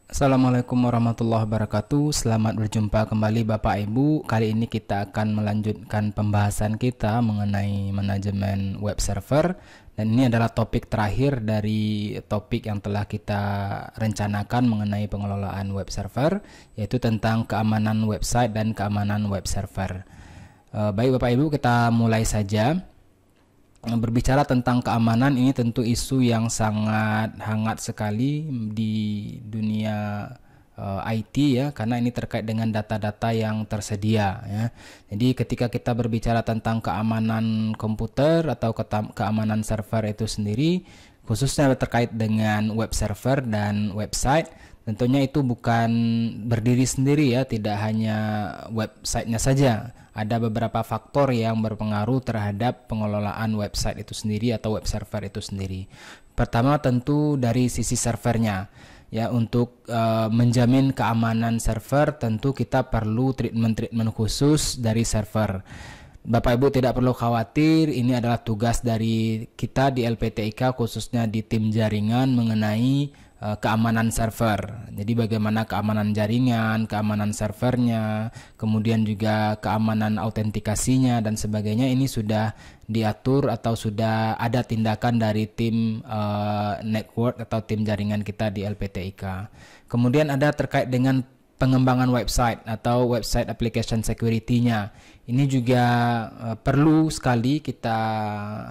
Assalamualaikum warahmatullahi wabarakatuh. Selamat berjumpa kembali Bapak Ibu. Kali ini kita akan melanjutkan pembahasan kita mengenai manajemen web server. Dan ini adalah topik terakhir dari topik yang telah kita rencanakan mengenai pengelolaan web server, yaitu tentang keamanan website dan keamanan web server. Baik Bapak Ibu, kita mulai saja. Berbicara tentang keamanan, ini tentu isu yang sangat hangat sekali di dunia IT ya, karena ini terkait dengan data-data yang tersedia ya. Jadi ketika kita berbicara tentang keamanan komputer atau keamanan server itu sendiri, khususnya terkait dengan web server dan website, tentunya itu bukan berdiri sendiri ya, tidak hanya websitenya saja. Ada beberapa faktor yang berpengaruh terhadap pengelolaan website itu sendiri atau web server itu sendiri. Pertama tentu dari sisi servernya. Ya, untuk menjamin keamanan server tentu kita perlu treatment treatment khusus dari server. Bapak Ibu tidak perlu khawatir, ini adalah tugas dari kita di LPTIK, khususnya di tim jaringan mengenai keamanan server. Jadi bagaimana keamanan jaringan, keamanan servernya, kemudian juga keamanan autentikasinya dan sebagainya, ini sudah diatur atau sudah ada tindakan dari tim network atau tim jaringan kita di LPTIK. Kemudian ada terkait dengan pengembangan website atau website application security-nya. Ini juga perlu sekali kita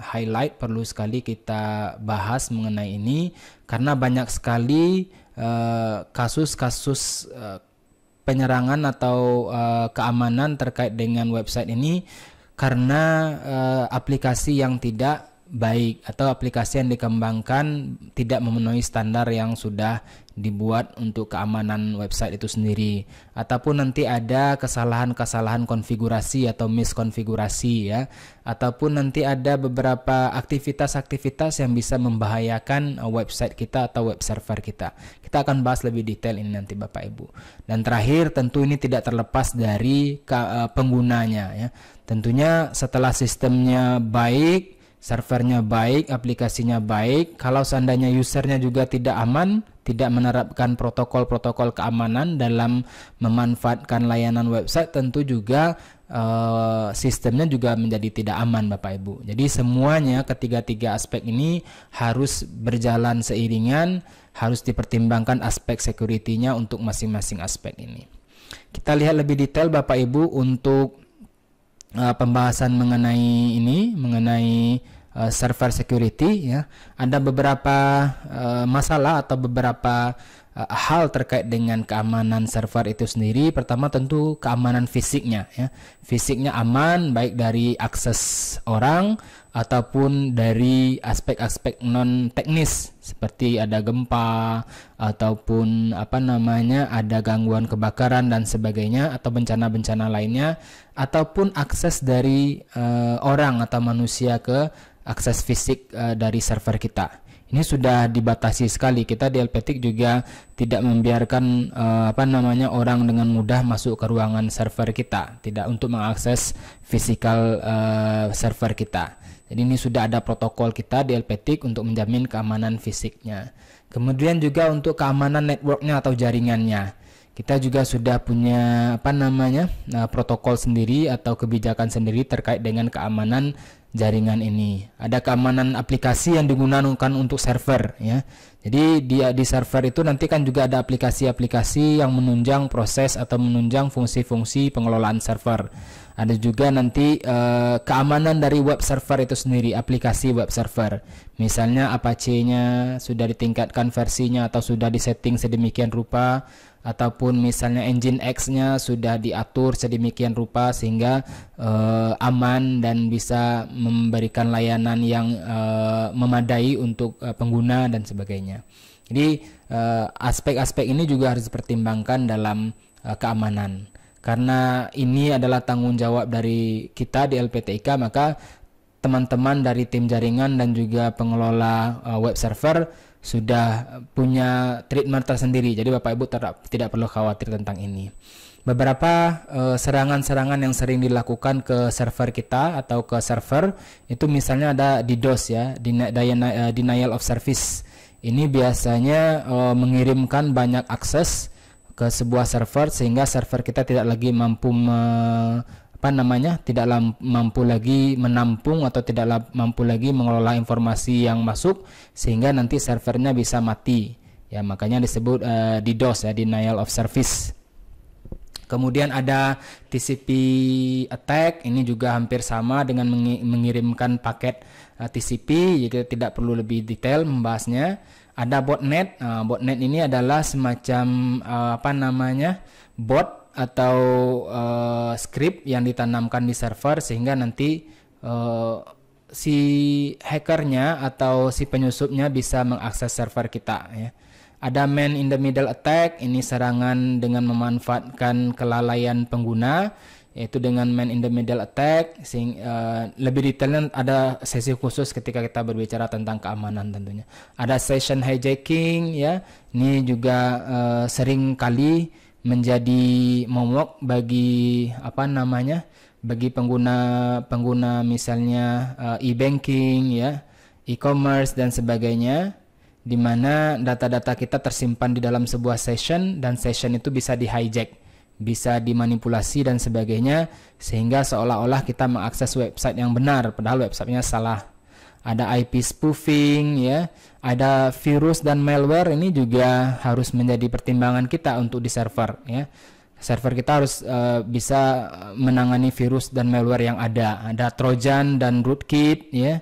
highlight, perlu sekali kita bahas mengenai ini, karena banyak sekali kasus-kasus penyerangan atau keamanan terkait dengan website ini karena aplikasi yang tidak baik atau aplikasi yang dikembangkan tidak memenuhi standar yang sudah dibuat untuk keamanan website itu sendiri, ataupun nanti ada kesalahan-kesalahan konfigurasi atau miskonfigurasi ya, ataupun nanti ada beberapa aktivitas-aktivitas yang bisa membahayakan website kita atau web server kita. Kita akan bahas lebih detail ini nanti Bapak Ibu. Dan terakhir tentu ini tidak terlepas dari penggunanya ya. Tentunya setelah sistemnya baik, servernya baik, aplikasinya baik, kalau seandainya usernya juga tidak aman, tidak menerapkan protokol-protokol keamanan dalam memanfaatkan layanan website, tentu juga sistemnya juga menjadi tidak aman Bapak Ibu. Jadi semuanya, ketiga-tiga aspek ini harus berjalan seiringan, harus dipertimbangkan aspek security-nya untuk masing-masing aspek ini. Kita lihat lebih detail Bapak Ibu untuk pembahasan mengenai ini, mengenai server security ya. Ada beberapa masalah atau beberapa hal terkait dengan keamanan server itu sendiri. Pertama tentu keamanan fisiknya ya. Fisiknya aman, baik dari akses orang ataupun dari aspek-aspek non teknis seperti ada gempa ataupun ada gangguan kebakaran dan sebagainya, atau bencana-bencana lainnya, ataupun akses dari orang atau manusia ke akses fisik dari server kita. Ini sudah dibatasi sekali. Kita di LPTIK juga tidak membiarkan orang dengan mudah masuk ke ruangan server kita, tidak untuk mengakses fisikal server kita. Jadi ini sudah ada protokol kita di LPTIK untuk menjamin keamanan fisiknya. Kemudian juga untuk keamanan networknya atau jaringannya, kita juga sudah punya protokol sendiri atau kebijakan sendiri terkait dengan keamanan jaringan ini. Ada keamanan aplikasi yang digunakan untuk server ya. Jadi di server itu nanti kan juga ada aplikasi-aplikasi yang menunjang proses atau menunjang fungsi-fungsi pengelolaan server. Ada juga nanti keamanan dari web server itu sendiri, aplikasi web server. Misalnya Apache-nya sudah ditingkatkan versinya atau sudah disetting sedemikian rupa, ataupun misalnya Engine X-nya sudah diatur sedemikian rupa sehingga aman dan bisa memberikan layanan yang memadai untuk pengguna dan sebagainya. Jadi aspek-aspek ini juga harus dipertimbangkan dalam keamanan. Karena ini adalah tanggung jawab dari kita di LPTIK, maka teman-teman dari tim jaringan dan juga pengelola web server sudah punya treatment tersendiri. Jadi Bapak Ibu tidak perlu khawatir tentang ini. Beberapa serangan-serangan yang sering dilakukan ke server kita atau ke server itu misalnya ada DDoS ya, denial of service. Ini biasanya mengirimkan banyak akses ke sebuah server sehingga server kita tidak lagi mampu mampu lagi menampung atau tidak mampu lagi mengelola informasi yang masuk, sehingga nanti servernya bisa mati. Ya, makanya disebut DDoS ya, denial of service. Kemudian ada TCP attack, ini juga hampir sama dengan mengirimkan paket TCP, jadi tidak perlu lebih detail membahasnya. Ada botnet. Botnet ini adalah semacam bot atau script yang ditanamkan di server sehingga nanti si hackernya atau si penyusupnya bisa mengakses server kita ya. Ada man in the middle attack, ini serangan dengan memanfaatkan kelalaian pengguna, yaitu dengan man in the middle attack. Lebih detailnya ada sesi khusus ketika kita berbicara tentang keamanan tentunya. Ada session hijacking ya, ini juga sering kali menjadi momok bagi bagi pengguna misalnya e-banking ya, e-commerce dan sebagainya, di mana data-data kita tersimpan di dalam sebuah session dan session itu bisa di-hijack, bisa dimanipulasi dan sebagainya, sehingga seolah-olah kita mengakses website yang benar padahal websitenya salah. Ada IP spoofing ya, ada virus dan malware, ini juga harus menjadi pertimbangan kita untuk di server ya. Server kita harus bisa menangani virus dan malware yang ada. Ada Trojan dan rootkit ya.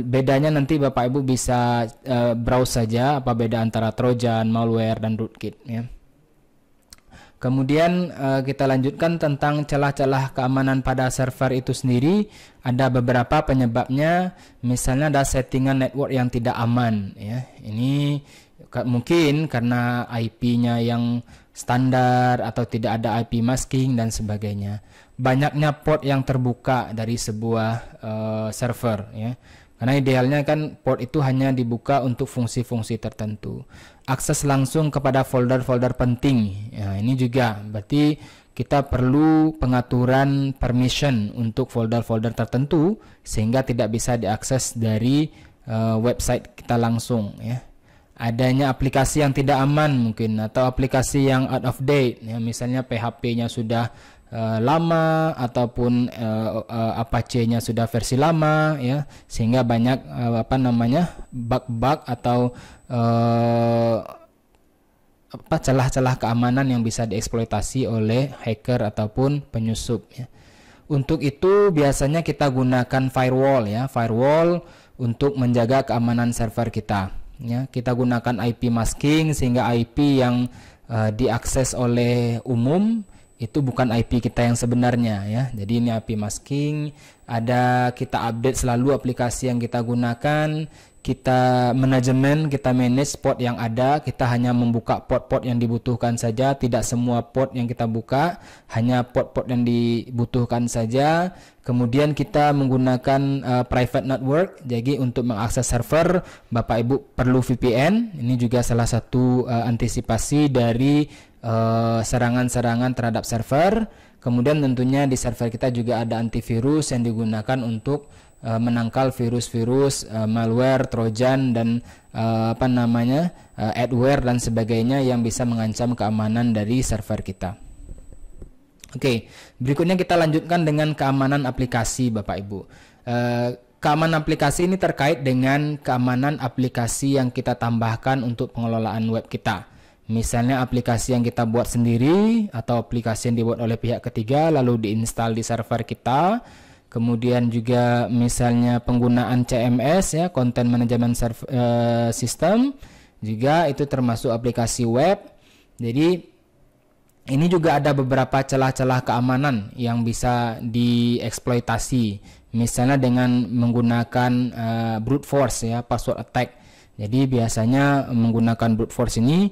Bedanya nanti Bapak Ibu bisa browse saja apa beda antara Trojan, malware dan rootkit ya. Kemudian kita lanjutkan tentang celah-celah keamanan pada server itu sendiri. Ada beberapa penyebabnya, misalnya ada settingan network yang tidak aman ya. Ini mungkin karena IP-nya yang standar atau tidak ada IP masking dan sebagainya. Banyaknya port yang terbuka dari sebuah server ya. Karena idealnya kan port itu hanya dibuka untuk fungsi-fungsi tertentu. Akses langsung kepada folder-folder penting. Ya, ini juga berarti kita perlu pengaturan permission untuk folder-folder tertentu sehingga tidak bisa diakses dari website kita langsung ya. Adanya aplikasi yang tidak aman mungkin, atau aplikasi yang out of date ya, misalnya PHP-nya sudah lama ataupun Apache-nya sudah versi lama ya, sehingga banyak bug-bug atau celah-celah keamanan yang bisa dieksploitasi oleh hacker ataupun penyusup ya. Untuk itu biasanya kita gunakan firewall ya, firewall untuk menjaga keamanan server kita ya. Kita gunakan IP masking sehingga IP yang diakses oleh umum itu bukan IP kita yang sebenarnya ya. Jadi ini IP masking. Ada kita update selalu aplikasi yang kita gunakan, kita manajemen, kita manage port yang ada, kita hanya membuka port-port yang dibutuhkan saja, tidak semua port yang kita buka, hanya port-port yang dibutuhkan saja. Kemudian kita menggunakan private network, jadi untuk mengakses server Bapak Ibu perlu VPN. Ini juga salah satu antisipasi dari serangan-serangan terhadap server. Kemudian tentunya di server kita juga ada antivirus yang digunakan untuk menangkal virus-virus, malware, trojan dan adware dan sebagainya yang bisa mengancam keamanan dari server kita. Oke, berikutnya kita lanjutkan dengan keamanan aplikasi Bapak Ibu. Keamanan aplikasi ini terkait dengan keamanan aplikasi yang kita tambahkan untuk pengelolaan web kita. Misalnya aplikasi yang kita buat sendiri atau aplikasi yang dibuat oleh pihak ketiga lalu diinstal di server kita. Kemudian juga misalnya penggunaan CMS ya, Content Management System, juga itu termasuk aplikasi web. Jadi ini juga ada beberapa celah-celah keamanan yang bisa dieksploitasi. Misalnya dengan menggunakan brute force ya, password attack. Jadi biasanya menggunakan brute force ini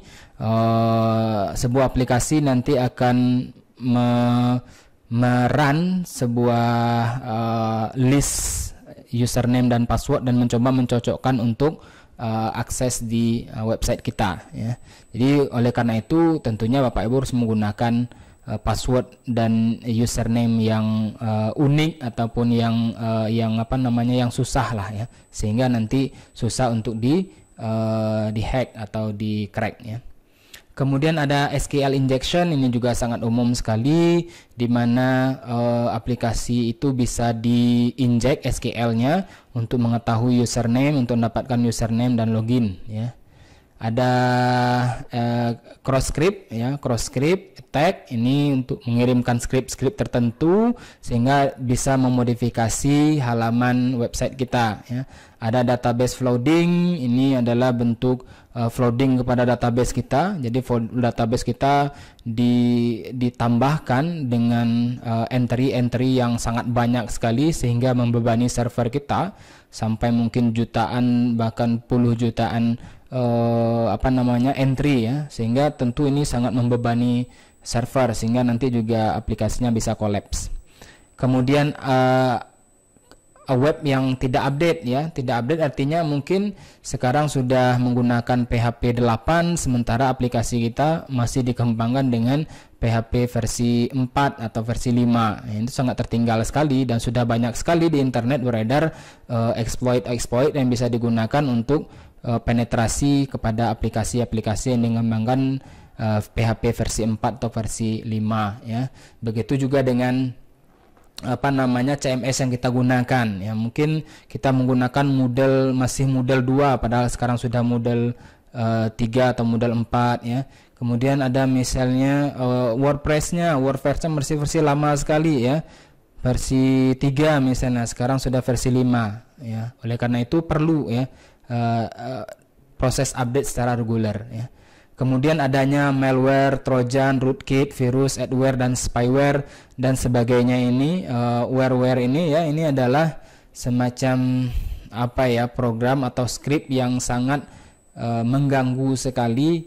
sebuah aplikasi nanti akan merun sebuah list username dan password dan mencoba mencocokkan untuk akses di website kita ya. Jadi oleh karena itu tentunya Bapak Ibu harus menggunakan password dan username yang unik ataupun yang susah lah ya, sehingga nanti susah untuk dihack atau di crack ya. Kemudian ada SQL injection, ini juga sangat umum sekali, di mana aplikasi itu bisa diinjek SQL-nya untuk mengetahui username, untuk mendapatkan username dan login ya. Ada cross script ya, cross script tag ini untuk mengirimkan script tertentu sehingga bisa memodifikasi halaman website kita ya. Ada database flooding, ini adalah bentuk flooding kepada database kita. Jadi database kita ditambahkan dengan entry-entry yang sangat banyak sekali sehingga membebani server kita sampai mungkin jutaan bahkan puluh jutaan entry ya, sehingga tentu ini sangat membebani server sehingga nanti juga aplikasinya bisa kolaps. Kemudian web yang tidak update ya, tidak update artinya mungkin sekarang sudah menggunakan PHP 8 sementara aplikasi kita masih dikembangkan dengan PHP versi 4 atau versi 5. Itu sangat tertinggal sekali dan sudah banyak sekali di internet beredar exploit yang bisa digunakan untuk penetrasi kepada aplikasi-aplikasi yang dikembangkan PHP versi 4 atau versi 5 ya. Begitu juga dengan CMS yang kita gunakan ya, mungkin kita menggunakan masih model 2 padahal sekarang sudah model 3 atau model 4 ya. Kemudian ada misalnya WordPress-nya versi lama sekali ya, versi 3 misalnya, sekarang sudah versi 5 ya. Oleh karena itu perlu ya proses update secara reguler ya. Kemudian adanya malware, trojan, rootkit, virus, adware dan spyware dan sebagainya ini, wareware ini ya, ini adalah semacam program atau script yang sangat mengganggu sekali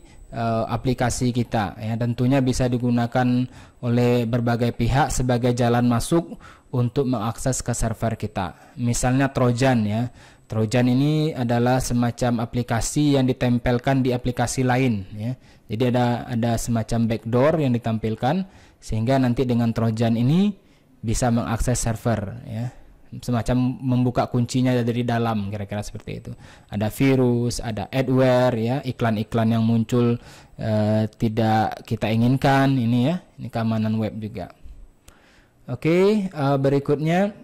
aplikasi kita ya. Tentunya bisa digunakan oleh berbagai pihak sebagai jalan masuk untuk mengakses ke server kita. Misalnya trojan ya. Trojan ini adalah semacam aplikasi yang ditempelkan di aplikasi lain ya. Jadi ada semacam backdoor yang ditampilkan sehingga nanti dengan trojan ini bisa mengakses server ya. Semacam membuka kuncinya dari dalam, kira-kira seperti itu. Ada virus, ada adware ya, iklan-iklan yang muncul tidak kita inginkan ini ya. Ini keamanan web juga. Oke, berikutnya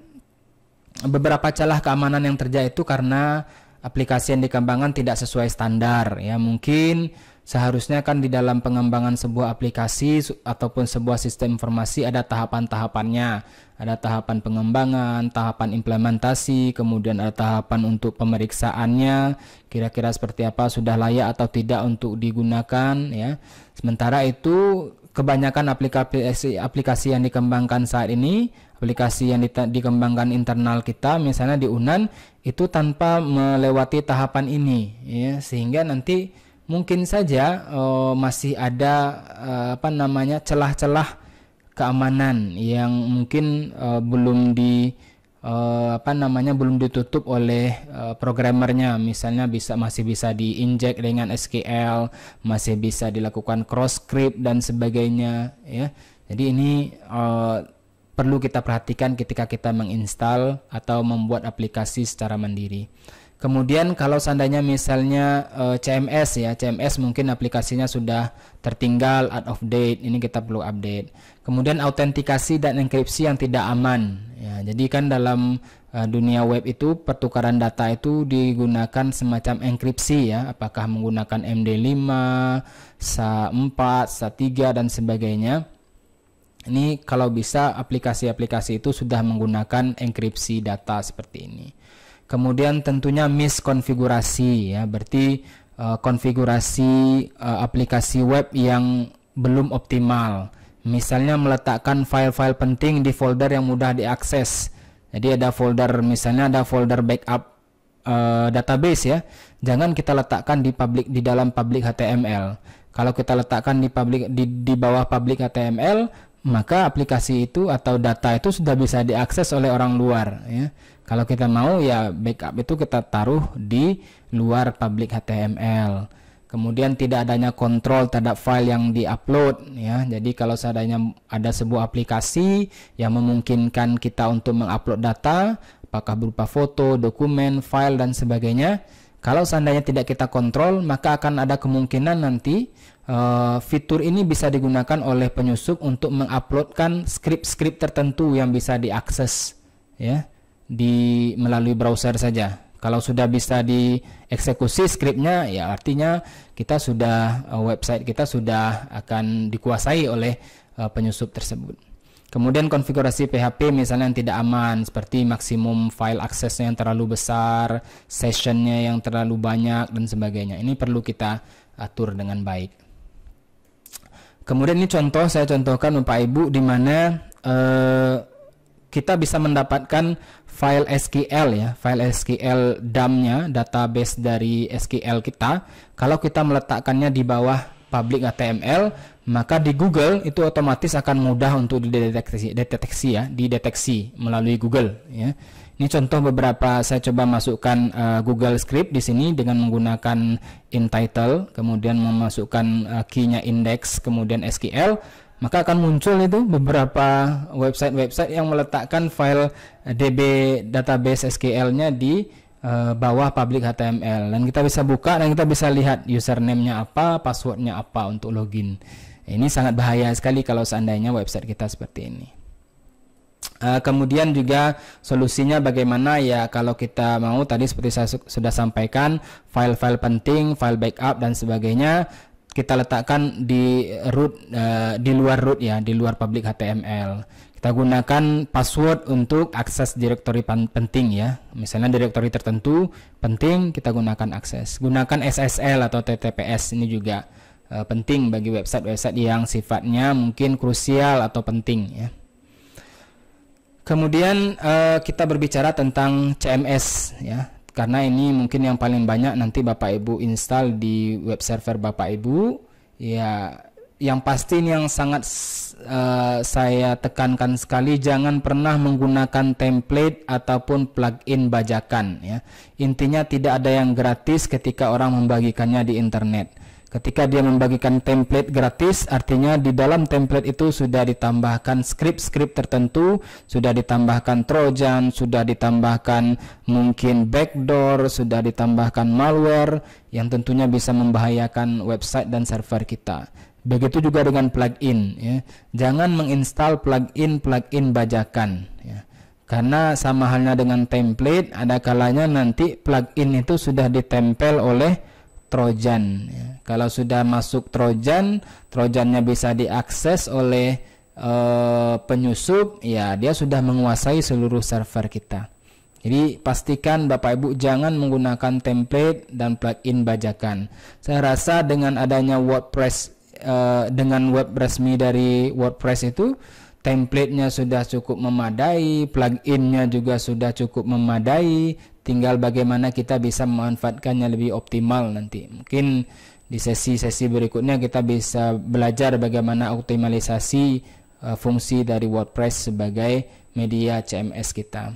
beberapa celah keamanan yang terjadi itu karena aplikasi yang dikembangkan tidak sesuai standar ya. Mungkin seharusnya kan di dalam pengembangan sebuah aplikasi ataupun sebuah sistem informasi ada tahapan-tahapannya. Ada tahapan pengembangan, tahapan implementasi, kemudian ada tahapan untuk pemeriksaannya, kira-kira seperti apa, sudah layak atau tidak untuk digunakan ya. Sementara itu kebanyakan aplikasi yang dikembangkan saat ini, aplikasi yang dikembangkan internal kita misalnya di UNAN itu tanpa melewati tahapan ini ya, sehingga nanti mungkin saja masih ada celah-celah keamanan yang mungkin belum ditutup oleh programmernya. Misalnya masih bisa diinjek dengan SQL, masih bisa dilakukan cross script dan sebagainya ya. Jadi ini perlu kita perhatikan ketika kita menginstal atau membuat aplikasi secara mandiri. Kemudian kalau seandainya misalnya CMS ya, CMS mungkin aplikasinya sudah tertinggal, out of date, ini kita perlu update. Kemudian autentikasi dan enkripsi yang tidak aman ya. Jadi kan dalam dunia web itu pertukaran data itu digunakan semacam enkripsi ya, apakah menggunakan MD5, SHA-4, SHA-3 dan sebagainya. Ini kalau bisa aplikasi-aplikasi itu sudah menggunakan enkripsi data seperti ini. Kemudian tentunya miskonfigurasi ya, berarti konfigurasi aplikasi web yang belum optimal. Misalnya meletakkan file-file penting di folder yang mudah diakses. Jadi ada folder, misalnya ada folder backup database ya. Jangan kita letakkan di dalam public HTML. Kalau kita letakkan di bawah public HTML, maka aplikasi itu atau data itu sudah bisa diakses oleh orang luar ya. Kalau kita mau ya backup itu kita taruh di luar public HTML. Kemudian tidak adanya kontrol terhadap file yang diupload ya. Jadi kalau seandainya ada sebuah aplikasi yang memungkinkan kita untuk mengupload data, apakah berupa foto, dokumen, file dan sebagainya, Kalau seandainya tidak kita kontrol, maka akan ada kemungkinan nanti fitur ini bisa digunakan oleh penyusup untuk menguploadkan skrip-skrip tertentu yang bisa diakses ya melalui browser saja. Kalau sudah bisa dieksekusi skripnya, ya artinya kita sudah website kita sudah akan dikuasai oleh penyusup tersebut. Kemudian konfigurasi PHP misalnya yang tidak aman, seperti maksimum file aksesnya yang terlalu besar, sessionnya yang terlalu banyak dan sebagainya. Ini perlu kita atur dengan baik. Kemudian ini contoh, saya contohkan Bapak Ibu di mana kita bisa mendapatkan file SQL ya, file SQL DAM-nya, database dari SQL kita. Kalau kita meletakkannya di bawah public HTML, maka di Google itu otomatis akan mudah untuk dideteksi melalui Google ya. Ini contoh beberapa saya coba masukkan Google Script di sini dengan menggunakan InTitle, kemudian memasukkan key-nya index, kemudian SQL. Maka akan muncul itu beberapa website-website yang meletakkan file DB database SQL-nya di bawah public HTML, dan kita bisa buka dan kita bisa lihat username-nya apa, password-nya apa untuk login. Ini sangat bahaya sekali kalau seandainya website kita seperti ini. Kemudian juga solusinya bagaimana ya, kalau kita mau tadi seperti saya sudah sampaikan, file-file penting, file backup dan sebagainya kita letakkan di root, di luar root ya, di luar public HTML. Kita gunakan password untuk akses direktori penting ya. Misalnya direktori tertentu penting, kita gunakan akses. Gunakan SSL atau TTPS, ini juga penting bagi website-website yang sifatnya mungkin krusial atau penting ya. Kemudian kita berbicara tentang CMS ya. Karena ini mungkin yang paling banyak nanti Bapak Ibu install di web server Bapak Ibu ya. Yang pasti ini yang sangat saya tekankan sekali, jangan pernah menggunakan template ataupun plugin bajakan ya. Intinya tidak ada yang gratis ketika orang membagikannya di internet. Ketika dia membagikan template gratis, artinya di dalam template itu sudah ditambahkan skrip-skrip tertentu, sudah ditambahkan trojan, sudah ditambahkan mungkin backdoor, sudah ditambahkan malware yang tentunya bisa membahayakan website dan server kita. Begitu juga dengan plugin ya. Jangan menginstal plugin bajakan ya. Karena sama halnya dengan template, ada kalanya nanti plugin itu sudah ditempel oleh trojan ya. Kalau sudah masuk trojannya bisa diakses oleh penyusup ya, dia sudah menguasai seluruh server kita. Jadi pastikan Bapak Ibu jangan menggunakan template dan plugin bajakan. Saya rasa dengan adanya WordPress, dengan web resmi dari WordPress itu, template-nya sudah cukup memadai, plugin-nya juga sudah cukup memadai, tinggal bagaimana kita bisa memanfaatkannya lebih optimal nanti. Mungkin di sesi-sesi berikutnya kita bisa belajar bagaimana optimalisasi fungsi dari WordPress sebagai media CMS kita.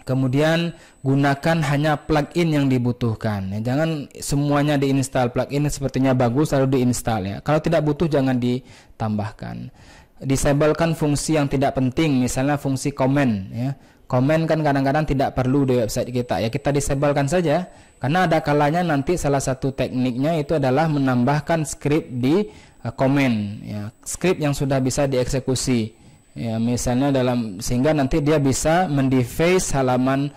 Kemudian gunakan hanya plugin yang dibutuhkan ya. Jangan semuanya diinstal, plugin sepertinya bagus lalu diinstal ya. Kalau tidak butuh jangan ditambahkan. Disablekan fungsi yang tidak penting, misalnya fungsi comment ya. Comment kan kadang-kadang tidak perlu di website kita ya, kita disablekan saja. Karena ada kalanya nanti salah satu tekniknya itu adalah menambahkan skrip di comment ya. Skrip yang sudah bisa dieksekusi ya, misalnya sehingga nanti dia bisa mendeface halaman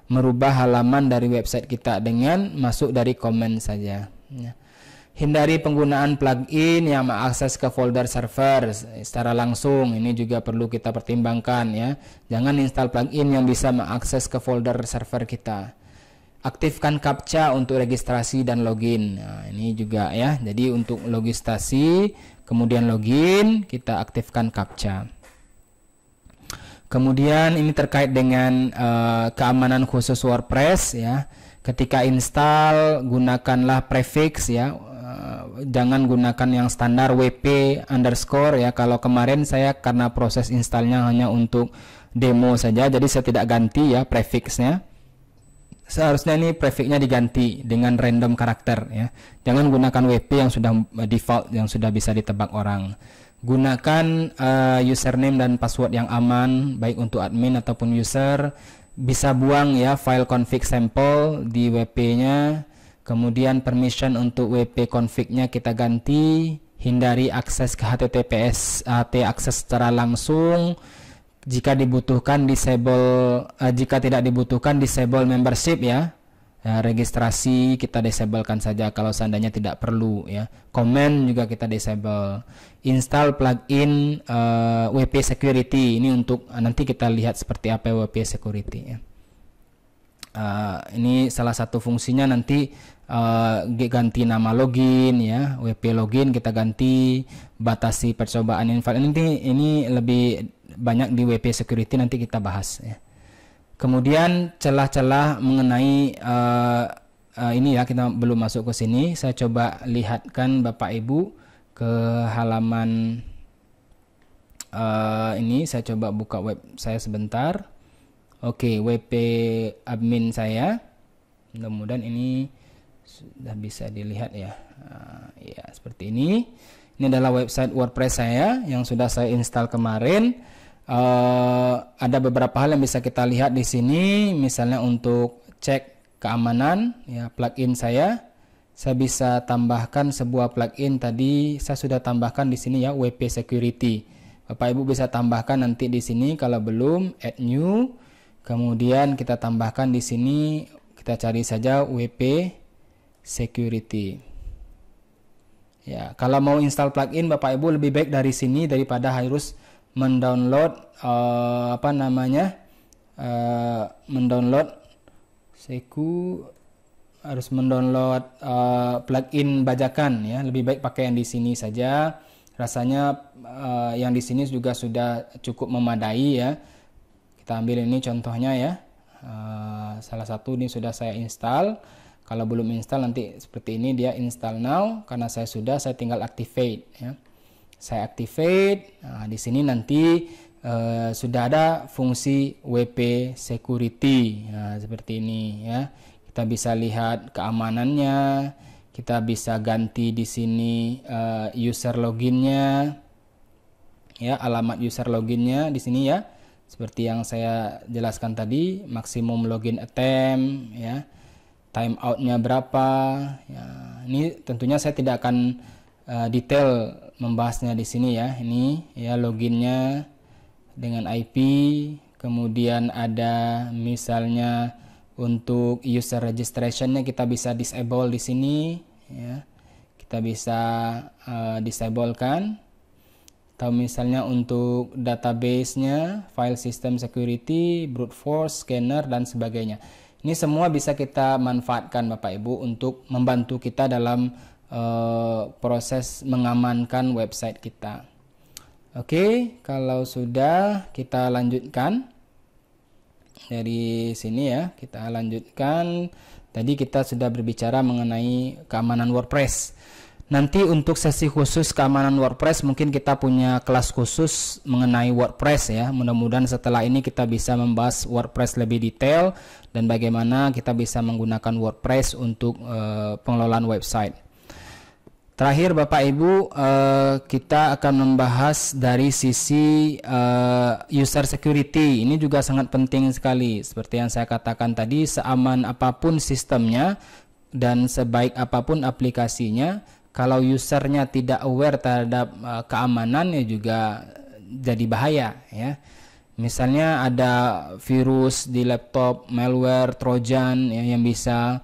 merubah halaman dari website kita dengan masuk dari komen saja ya. Hindari penggunaan plugin yang mengakses ke folder server secara langsung, ini juga perlu kita pertimbangkan ya. Jangan install plugin yang bisa mengakses ke folder server kita. Aktifkan CAPTCHA untuk registrasi dan login. Nah, ini juga ya. Jadi untuk registrasi kemudian login, kita aktifkan CAPTCHA. Kemudian ini terkait dengan keamanan khusus WordPress ya. Ketika install gunakanlah prefix ya. Jangan gunakan yang standar WP underscore ya. Kalau kemarin saya karena proses installnya hanya untuk demo saja, jadi saya tidak ganti ya prefixnya. Seharusnya ini prefixnya diganti dengan random karakter ya. Jangan gunakan WP yang sudah default, yang sudah bisa ditebak orang. Gunakan username dan password yang aman baik untuk admin ataupun user. bisa buang ya file config sampel di WP-nya. Kemudian permission untuk WP config-nya kita ganti, hindari akses ke HTTPS akses secara langsung. Jika dibutuhkan disable, jika tidak dibutuhkan disable membership ya. Registrasi kita disablekan saja kalau seandainya tidak perlu ya. Comment juga kita disable. Install plugin WP security, ini untuk nanti kita lihat seperti apa WP security ya. Ini salah satu fungsinya nanti ganti nama login ya, WP login kita ganti, batasi percobaan infal. Ini lebih banyak di WP security, nanti kita bahas ya. Kemudian celah-celah mengenai ini ya, kita belum masuk ke sini. Saya coba lihatkan Bapak Ibu ke halaman ini. Saya coba buka web saya sebentar. Oke, WP admin saya. Mudah-mudahan ini sudah bisa dilihat ya. Ya, seperti ini. Ini adalah website WordPress saya yang sudah saya install kemarin. Ada beberapa hal yang bisa kita lihat di sini, misalnya untuk cek keamanan ya, plugin saya bisa tambahkan sebuah plugin. Tadi saya sudah tambahkan di sini ya, WP security. Bapak Ibu bisa tambahkan nanti di sini kalau belum, add new. Kemudian kita tambahkan di sini, kita cari saja WP security. Ya, kalau mau install plugin Bapak Ibu lebih baik dari sini daripada harus mendownload mendownload plugin bajakan ya. Lebih baik pakai yang di sini saja. Rasanya yang di sini juga sudah cukup memadai ya. Kita ambil ini contohnya ya. Salah satu ini sudah saya install. Kalau belum install nanti seperti ini, dia install now. Karena saya tinggal activate ya. Saya activate. Nah, di sini nanti sudah ada fungsi WP security. Nah, seperti ini ya. Kita bisa lihat keamanannya. Kita bisa ganti di sini user loginnya. Ya, alamat user loginnya di sini ya. Seperti yang saya jelaskan tadi, maksimum login attempt ya. Timeoutnya berapa ya. Ini tentunya saya tidak akan detail membahasnya di sini ya. Ini ya loginnya dengan IP, kemudian ada misalnya untuk user registrationnya kita bisa disable di sini ya. Kita bisa disablekan. Atau misalnya untuk database-nya, file system security, brute force, scanner dan sebagainya. Ini semua bisa kita manfaatkan Bapak Ibu untuk membantu kita dalam proses mengamankan website kita. Oke, kalau sudah kita lanjutkan dari sini ya, kita lanjutkan. Tadi kita sudah berbicara mengenai keamanan WordPress. Nanti untuk sesi khusus keamanan WordPress mungkin kita punya kelas khusus mengenai WordPress ya. Mudah-mudahan setelah ini kita bisa membahas WordPress lebih detail dan bagaimana kita bisa menggunakan WordPress untuk pengelolaan website. Terakhir Bapak Ibu, kita akan membahas dari sisi user security. Ini juga sangat penting sekali. Seperti yang saya katakan tadi, seaman apapun sistemnya dan sebaik apapun aplikasinya, kalau usernya tidak aware terhadap keamanan ya juga jadi bahaya ya. Misalnya ada virus di laptop, malware, trojan ya, yang bisa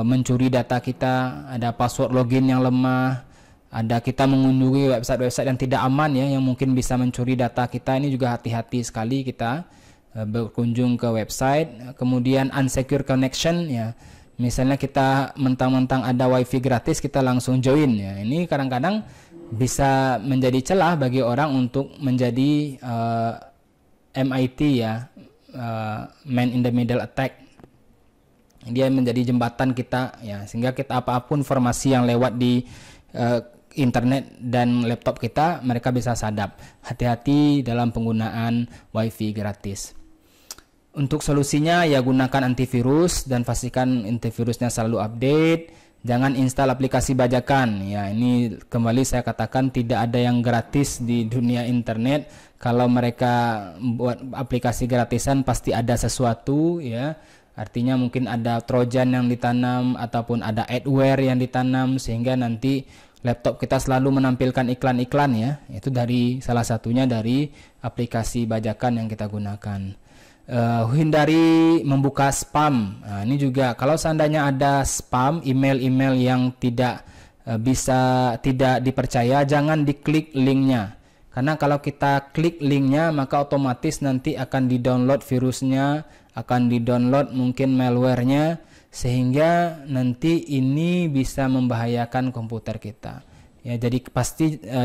mencuri data kita, ada password login yang lemah, ada kita mengunjungi website-website yang tidak aman ya, yang mungkin bisa mencuri data kita. Ini juga hati-hati sekali kita berkunjung ke website. Kemudian unsecure connection ya, misalnya kita mentang-mentang ada wifi gratis kita langsung join ya, ini kadang-kadang bisa menjadi celah bagi orang untuk menjadi MIT ya, man in the middle attack. Dia menjadi jembatan kita ya, sehingga kita apapun informasi yang lewat di internet dan laptop kita, mereka bisa sadap. Hati-hati dalam penggunaan wifi gratis. Untuk solusinya ya gunakan antivirus dan pastikan antivirusnya selalu update. Jangan install aplikasi bajakan. Ya, ini kembali saya katakan tidak ada yang gratis di dunia internet. Kalau mereka buat aplikasi gratisan pasti ada sesuatu, ya. Artinya mungkin ada trojan yang ditanam ataupun ada adware yang ditanam sehingga nanti laptop kita selalu menampilkan iklan-iklan, ya. Itu dari salah satunya dari aplikasi bajakan yang kita gunakan. Hindari membuka spam. Nah, ini juga kalau seandainya ada spam, email-email yang tidak tidak dipercaya, jangan diklik linknya. Karena kalau kita klik linknya, maka otomatis nanti akan di-download virusnya, akan di-download mungkin malwarenya, sehingga nanti ini bisa membahayakan komputer kita. Ya, jadi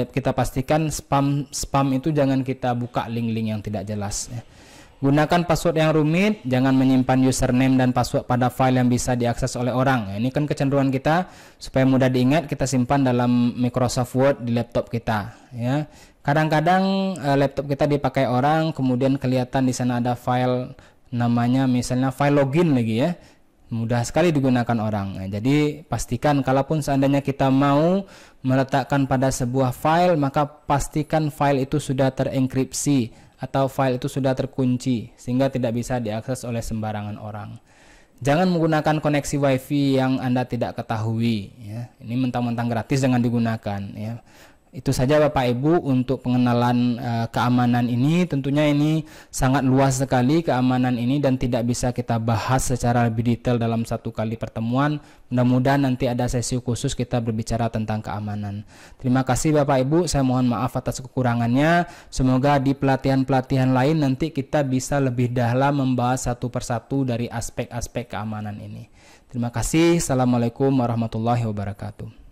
kita pastikan spam itu jangan kita buka link-link yang tidak jelas, ya. Gunakan password yang rumit, jangan menyimpan username dan password pada file yang bisa diakses oleh orang. Ini kan kecenderungan kita supaya mudah diingat, kita simpan dalam Microsoft Word di laptop kita, ya. Kadang-kadang laptop kita dipakai orang, kemudian kelihatan di sana ada file namanya misalnya file login lagi, ya. Mudah sekali digunakan orang. Nah, jadi pastikan kalaupun seandainya kita mau meletakkan pada sebuah file, maka pastikan file itu sudah terenkripsi atau file itu sudah terkunci sehingga tidak bisa diakses oleh sembarangan orang. Jangan menggunakan koneksi WiFi yang Anda tidak ketahui, ya. Ini mentang-mentang gratis jangan digunakan, ya. Itu saja Bapak Ibu untuk pengenalan keamanan ini. Tentunya ini sangat luas sekali keamanan ini dan tidak bisa kita bahas secara lebih detail dalam satu kali pertemuan. Mudah-mudahan nanti ada sesi khusus kita berbicara tentang keamanan. Terima kasih Bapak Ibu, saya mohon maaf atas kekurangannya. Semoga di pelatihan-pelatihan lain nanti kita bisa lebih dalam membahas satu persatu dari aspek-aspek keamanan ini. Terima kasih. Assalamualaikum warahmatullahi wabarakatuh.